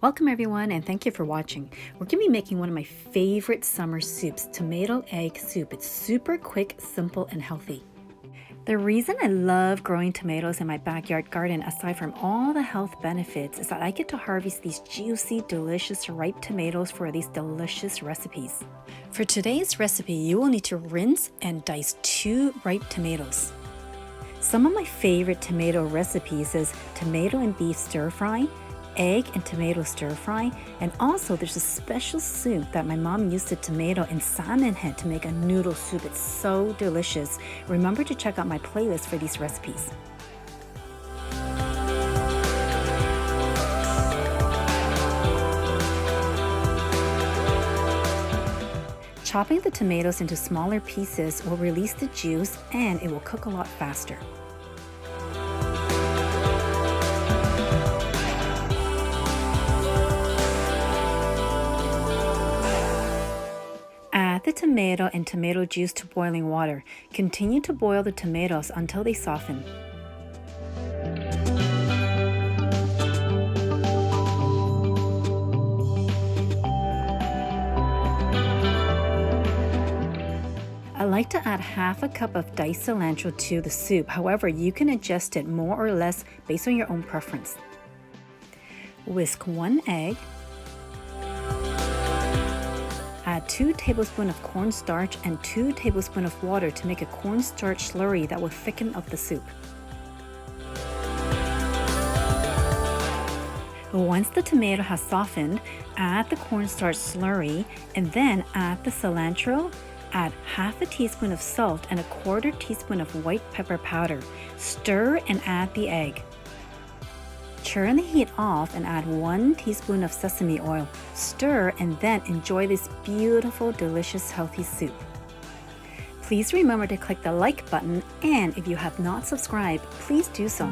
Welcome everyone, and thank you for watching. We're going to be making one of my favorite summer soups, tomato egg soup. It's super quick, simple, and healthy. The reason I love growing tomatoes in my backyard garden, aside from all the health benefits, is that I get to harvest these juicy, delicious, ripe tomatoes for these delicious recipes. For today's recipe, you will need to rinse and dice 2 ripe tomatoes. Some of my favorite tomato recipes is tomato and beef stir fry, egg and tomato stir fry, and also there's a special soup that my mom used the tomato and salmon head to make a noodle soup. It's so delicious. Remember to check out my playlist for these recipes. Chopping the tomatoes into smaller pieces will release the juice and it will cook a lot faster. Add the tomato and tomato juice to boiling water. Continue to boil the tomatoes until they soften. I like to add half a cup of diced cilantro to the soup. However, you can adjust it more or less based on your own preference. Whisk 1 egg. Add 2 tablespoons of cornstarch and 2 tablespoons of water to make a cornstarch slurry that will thicken up the soup. Once the tomato has softened, add the cornstarch slurry and then add the cilantro. Add half a teaspoon of salt and a 1/4 teaspoon of white pepper powder. Stir and add the egg. Turn the heat off and add 1 teaspoon of sesame oil. Stir and then enjoy this beautiful, delicious, healthy soup. Please remember to click the like button, and if you have not subscribed, please do so.